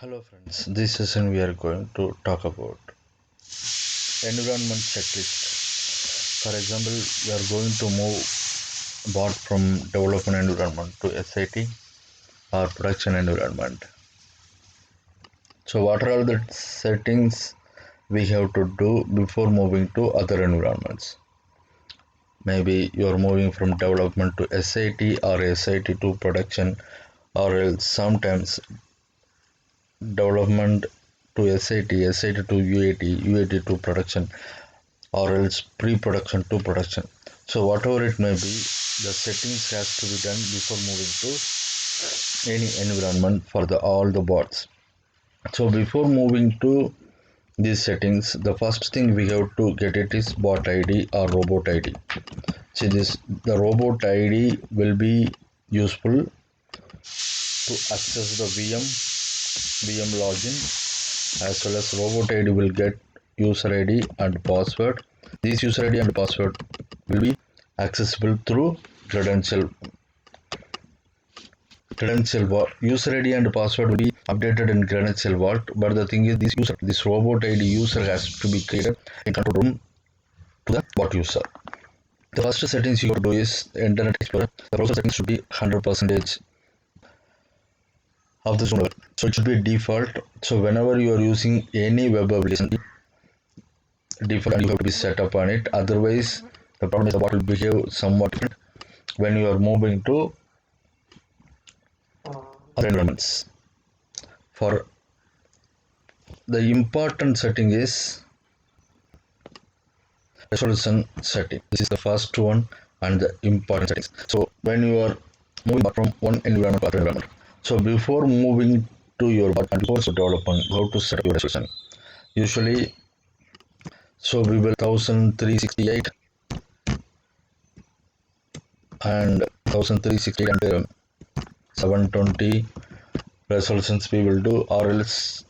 Hello friends, this session we are going to talk about environment checklist. For example, we are going to move bot from development environment to SIT or production environment. So what are all the settings we have to do before moving to other environments? Maybe you are moving from development to SIT or SIT to production, or else sometimes development to SIT, SIT to UAT, UAT to production, or else pre-production to production. So whatever it may be, the settings has to be done before moving to any environment for the all the bots. So before moving to these settings, the first thing we have to get it is bot ID or robot ID. See this, the robot ID will be useful to access the VM login, as well as robot ID will get user ID and password. These user ID and password will be accessible through credential vault. User ID and password will be updated in credential vault, but the thing is this robot ID user has to be created in control room to the bot user. The first settings you have to do is Internet Explorer. The browser settings should be 100% of the zone level. So it should be default. So whenever you are using any web application, default and you have to be set up on it. Otherwise, the problem is the bot will behave somewhat different when you are moving to other environments. For the important setting is resolution setting. This is the first one and the important settings. So when you are moving from one environment to other environment, so before moving to your bot and before development, how to set up your resolution. Usually, so we will 1368 and 1368 and 720 resolutions we will do, or else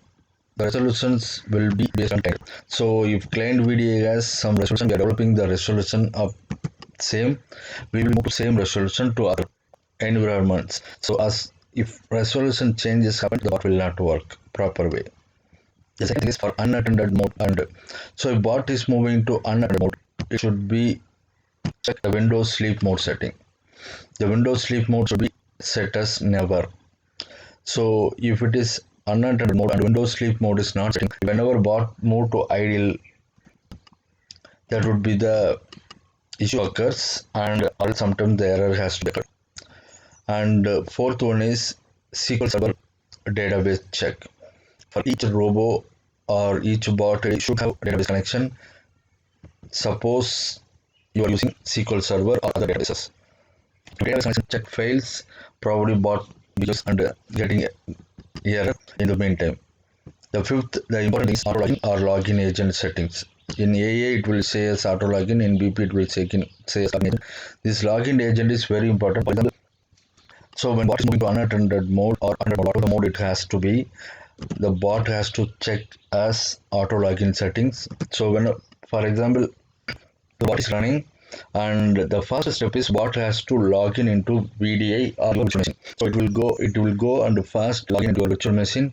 the resolutions will be based on time. So if client VDA has some resolution, we are developing the resolution of same, we will move to same resolution to other environments. So as if resolution changes happen, the bot will not work proper way. The second thing is for unattended mode, and so if bot is moving to unattended mode, it should be check the Windows sleep mode setting. The Windows sleep mode should be set as never. So if it is unattended mode and Windows sleep mode is not setting, whenever bot move to idle, that would be the issue occurs, and or sometimes the error has to occur. And fourth one is SQL Server database check. For each robo or each bot, it should have database connection. Suppose you are using SQL Server or other databases. If database connection check fails, probably bot because and getting error in the meantime. The fifth, the important is auto login or login agent settings. In AA it will say as auto login, in BP it will say as login agent. This login agent is very important. For example, so when bot is moving to unattended mode or under auto mode, it has to be the bot has to check as auto login settings. So when, for example, the bot is running, and the first step is bot has to log in into VDI or virtual machine. So it will go and first log in into your virtual machine.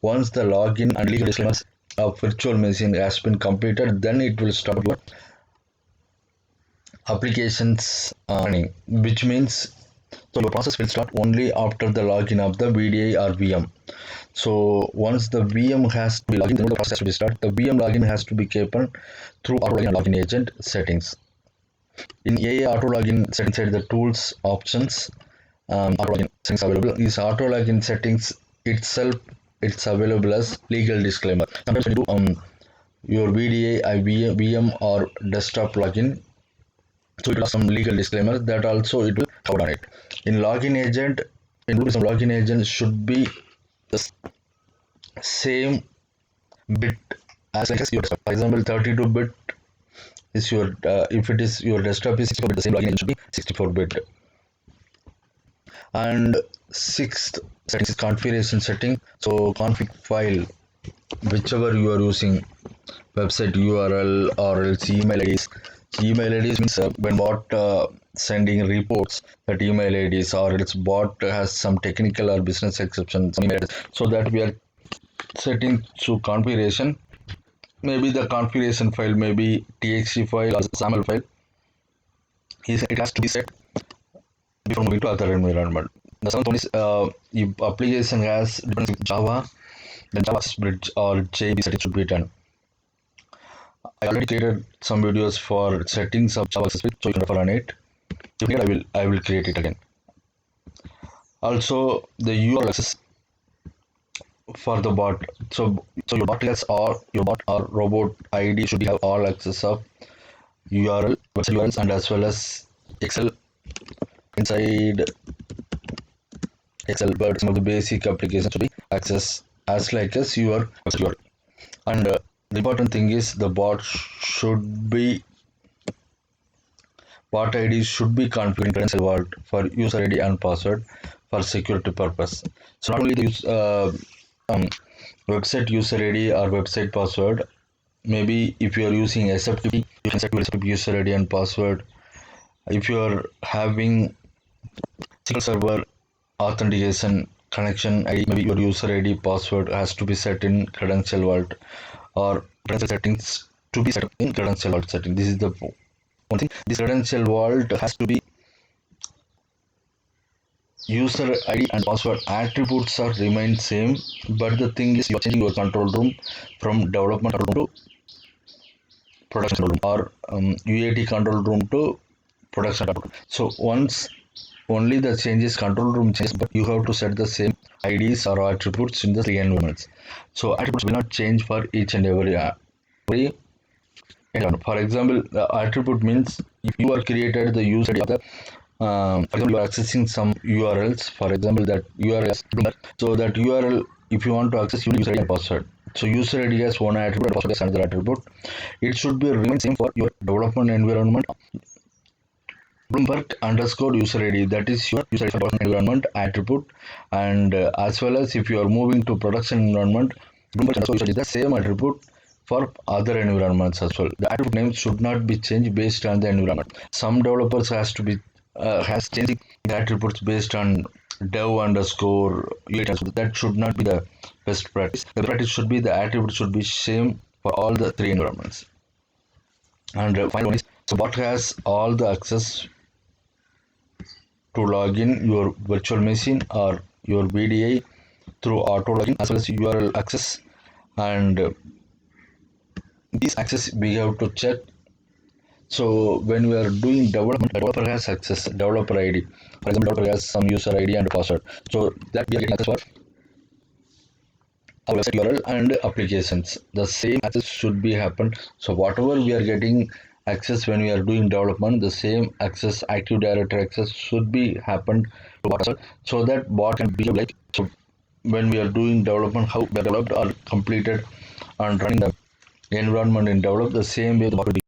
Once the login and legal disclaimers of virtual machine has been completed, then it will start your applications running, which means so the process will start only after the login of the VDI or VM. So once the VM has to be logged in, the process has to be start. The VM login has to be kept through auto login and login agent settings. In AA auto login settings, inside the tools options, auto login settings available. These auto login settings itself, it's available as legal disclaimer. Sometimes when you do your VDA, VM or desktop login, so it will have some legal disclaimer that also it will cover on it. In login agent, in some login agent should be the same bit as like your desktop. For example, 32-bit is your if it is your desktop is 64-bit, the same login agent should be 64-bit. And sixth setting is configuration setting. So config file, whichever you are using, website URL or else email IDs. Email IDs means when bot sending reports, that email IDs, or its bot has some technical or business exception, some email IDs, so that we are setting to configuration. Maybe the configuration file may be txt file or XAML file. It has to be set before moving to other environment. The seventh one is if application has dependency with Java, then Java Access Bridge or JB settings should be done. I already created some videos for settings of Java Access Bridge, so you can refer on it. If needed, I will create it again. Also, the URL access for the bot. So your bot or robot ID should have all access of URL, website URLs, and as well as Excel inside Excel. But some of the basic applications should be access as like as your website URL. And the important thing is the bot ID should be configured in credential vault for user ID and password for security purpose. So not only the website user ID or website password. Maybe if you are using SFTP, you can set SFTP user ID and password. If you are having single server authentication connection ID, maybe your user ID password has to be set in credential vault or credential settings to be set in credential vault setting. This is the one thing. This credential vault has to be user ID and password attributes are remain same, but the thing is you are changing your control room from development control room to production control room or UAT control room to production control room. So once only the changes control room changes, but you have to set the same IDs or attributes in the three environments. So attributes will not change for each and every environment. For example, the attribute means if you are created the user ID of the for example, you are accessing some URLs. For example, that URL is Bloomberg. So that URL, if you want to access, you need user ID and password. So user ID has one attribute and password has another attribute. It should be remain same for your development environment. Bloomberg underscore user ID, that is your user ID for development environment attribute, and as well as if you are moving to production environment, Bloomberg underscore user ID is the same attribute for other environments as well. The attribute name should not be changed based on the environment. Some developers has to be has changing the attributes based on dev underscore UAT underscore. That should not be the best practice. The practice should be the attribute should be same for all the three environments. And final one is so bot has all the access to log in your virtual machine or your VDI through auto login as well as URL access, and this access we have to check. So when we are doing development, developer has access, developer ID. For example, developer has some user ID and password. So that we are getting access for our website URL and applications. The same access should be happen. So whatever we are getting access when we are doing development, the same access, Active Directory access should be happened to bot as well, so that bot can behave like so when we are doing development, how we are developed or completed and running the environment in develop the same way the bot will be